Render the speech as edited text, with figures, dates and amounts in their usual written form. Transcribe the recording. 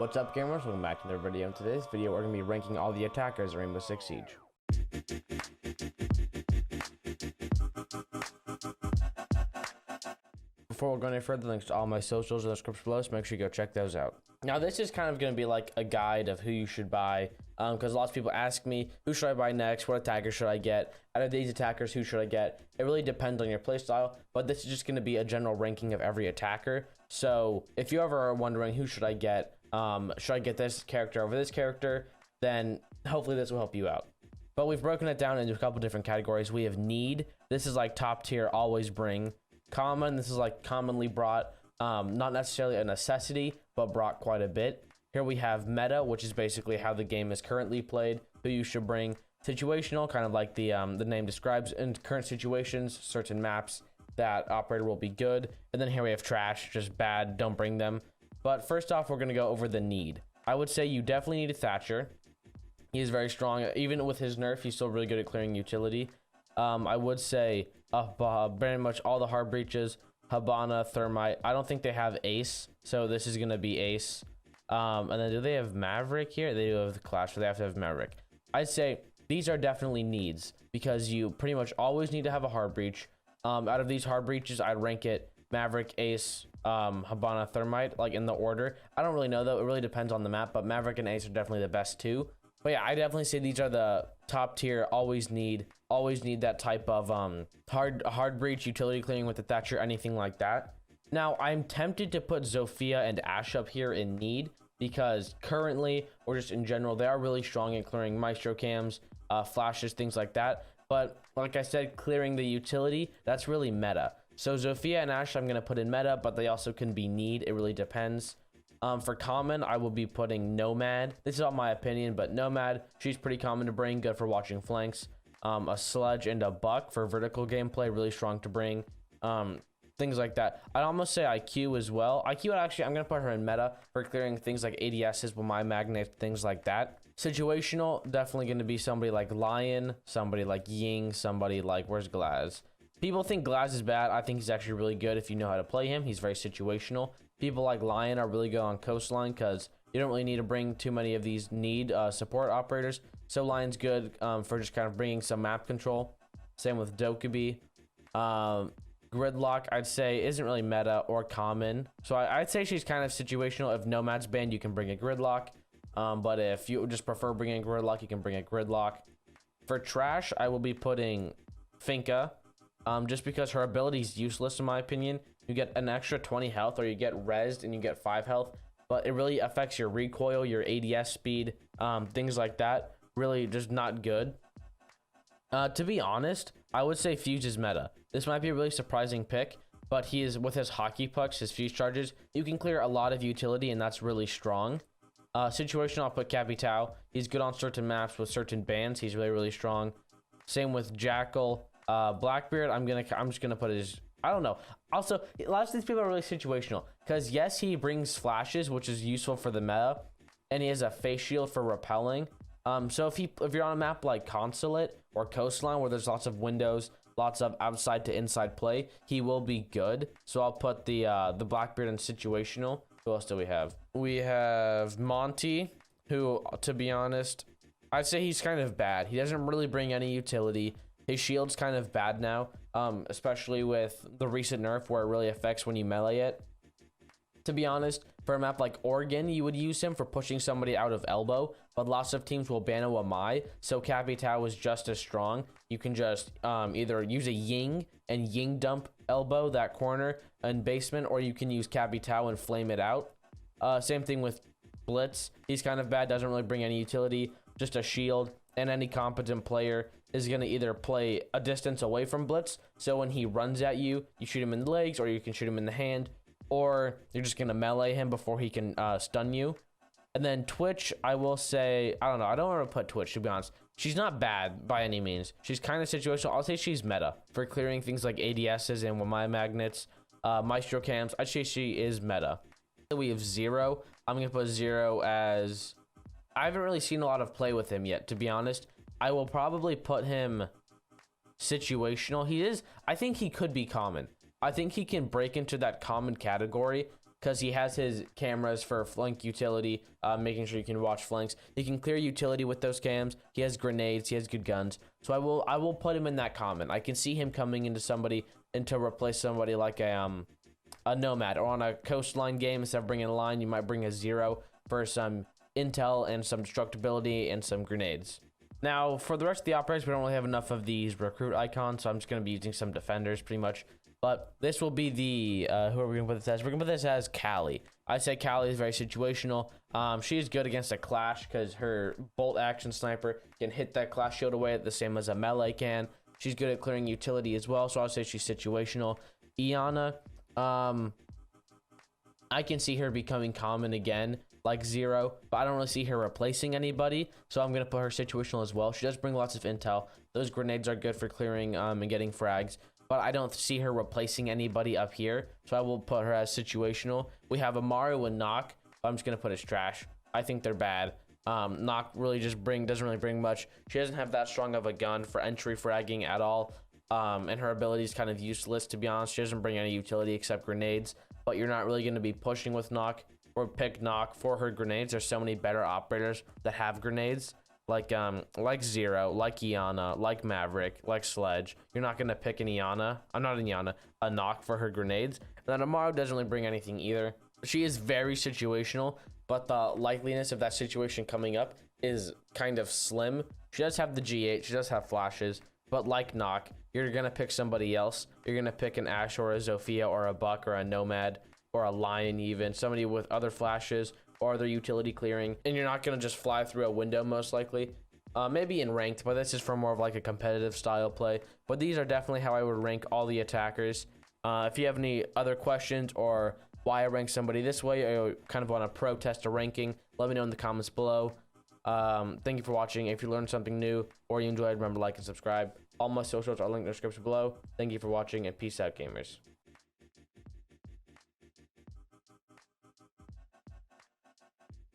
What's up, gamers? Welcome back to another video. In today's video, we're going to be ranking all the attackers in Rainbow Six Siege. Before we go any further, links to all my socials in the description below, so make sure you go check those out. Now, this is kind of going to be like a guide of who you should buy, because lots of people ask me, who should I buy next? What attacker should I get? Out of these attackers, who should I get? It really depends on your playstyle, but this is just going to be a general ranking of every attacker. So if you ever are wondering who should I get this character over this character, then hopefully this will help you out. But we've broken it down into a couple different categories. We have need. This is like top tier, always bring. Common, this is like commonly brought, not necessarily a necessity, but brought quite a bit. Here we have meta, which is basically how the game is currently played, who you should bring. Situational, kind of like the name describes, in current situations, certain maps, that operator will be good. And then here we have trash, just bad, don't bring them. But first off, we're going to go over the need. I would say you definitely need a Thatcher. He is very strong. Even with his nerf, he's still really good at clearing utility. I would say very much all the hard breaches, Habana, Thermite. I don't think they have Ace, so this is going to be Ace. And then do they have Maverick here? They do have the Clash, so they have to have Maverick. I'd say these are definitely needs because you pretty much always need to have a hard breach. Out of these hard breaches, I'd rank it Maverick, Ace, Habana, Thermite, like in the order. I don't really know though. It really depends on the map, but Maverick and Ace are definitely the best two. But yeah, I definitely say these are the top tier, always need that type of hard breach, utility clearing with the Thatcher, anything like that. Now, I'm tempted to put Zofia and Ashe up here in need because currently, or just in general, they are really strong at clearing Maestro cams, flashes, things like that. But like I said, clearing the utility, that's really meta. So Zofia and Ashe, I'm going to put in meta, but they also can be need. It really depends. For common, I will be putting Nomad. This is all my opinion, but Nomad, she's pretty common to bring, good for watching flanks. A Sludge and a Buck for vertical gameplay, really strong to bring. Things like that. I'd almost say IQ as well. IQ, actually, I'm going to put her in meta for clearing things like ADSs with my magnet, things like that. Situational, definitely going to be somebody like Lion, somebody like Ying, somebody like, where's Glaz? People think Glaz is bad. I think he's actually really good if you know how to play him. He's very situational. People like Lion are really good on coastline because you don't really need to bring too many of these need support operators. So Lion's good for just kind of bringing some map control. Same with Dokkaebi. Gridlock, I'd say, isn't really meta or common. So I'd say she's kind of situational. If Nomad's banned, you can bring a Gridlock. But if you just prefer bringing a Gridlock, you can bring a Gridlock. For trash, I will be putting Finka. Just because her ability is useless in my opinion. You get an extra 20 health or you get rezzed and you get 5 health, but it really affects your recoil, your ADS speed, things like that. Really just not good. To be honest, I would say Fuse is meta. This might be a really surprising pick, but he is, with his hockey pucks, his Fuse charges, you can clear a lot of utility and that's really strong. Situational, I'll put Capitao. He's good on certain maps with certain bans. He's really strong. Same with Jackal. Blackbeard, I'm just gonna put his, I don't know. Also, lots of these people are really situational because yes, he brings flashes, which is useful for the meta, and he has a face shield for repelling. So if you're on a map like Consulate or Coastline where there's lots of windows, lots of outside to inside play, he will be good. So I'll put the Blackbeard in situational. Who else do we have? We have Monty, who, to be honest, I'd say he's kind of bad. He doesn't really bring any utility. His shield's kind of bad now, especially with the recent nerf where it really affects when you melee it. To be honest, for a map like Oregon, you would use him for pushing somebody out of elbow, but lots of teams will ban Wamai, so Capitao is just as strong. You can just either use a Ying and Ying dump elbow that corner and basement, or you can use Capitao and flame it out. Same thing with Blitz. He's kind of bad, doesn't really bring any utility, just a shield, and any competent player is going to either play a distance away from Blitz, so when he runs at you, you shoot him in the legs, or you can shoot him in the hand, or you're just going to melee him before he can stun you. And then Twitch, I will say, I don't know, I don't want to put Twitch, to be honest. She's not bad by any means. She's kind of situational. I'll say she's meta for clearing things like ADSs and Wamai magnets, Maestro cams. I'd say she is meta. We have Zero. I'm going to put Zero as, I haven't really seen a lot of play with him yet, to be honest. I will probably put him situational. I think he could be common. I think he can break into that common category because he has his cameras for flank utility, making sure you can watch flanks. He can clear utility with those cams. He has grenades. He has good guns. So I will put him in that comment. I can see him coming into somebody and to replace somebody like a Nomad, or on a coastline game, instead of bringing a line, you might bring a Zero for some intel and some destructibility and some grenades. Now, for the rest of the operators, we don't really have enough of these recruit icons, so I'm just going to be using some defenders pretty much. But this will be the, who are we going to put this as? We're going to put this as Callie. I say Callie is very situational. She is good against a Clash because her bolt action sniper can hit that Clash shield away the same as a melee can. She's good at clearing utility as well, so I'll say she's situational. Iana, I can see her becoming common again, like Zero, but I don't really see her replacing anybody, so I'm going to put her situational as well. She does bring lots of intel. Those grenades are good for clearing and getting frags, but I don't see her replacing anybody up here, so I will put her as situational. We have Amaru and Knock. I'm just going to put as trash. I think they're bad. Knock really just doesn't really bring much. She doesn't have that strong of a gun for entry fragging at all, and her ability is kind of useless, to be honest. She doesn't bring any utility except grenades, but you're not really going to be pushing with Knock or pick Knock for her grenades. There's so many better operators that have grenades, like Zero, like Iana, like Maverick, like Sledge. You're not going to pick an Iana, a Knock for her grenades. And then Amaru doesn't really bring anything either. She is very situational, but the likeliness of that situation coming up is kind of slim. She does have the G8, she does have flashes, but like Knock, you're going to pick somebody else. You're going to pick an Ashe or a Zofia or a Buck or a Nomad or a Lion, even somebody with other flashes or other utility clearing, and you're not going to just fly through a window most likely. Maybe in ranked, but this is for more of like a competitive style play. But these are definitely how I would rank all the attackers. If you have any other questions or why I rank somebody this way, or kind of want to protest a ranking, let me know in the comments below. Thank you for watching. If you learned something new or you enjoyed, remember to like and subscribe. All my socials are linked in the description below. Thank you for watching, and peace out, gamers.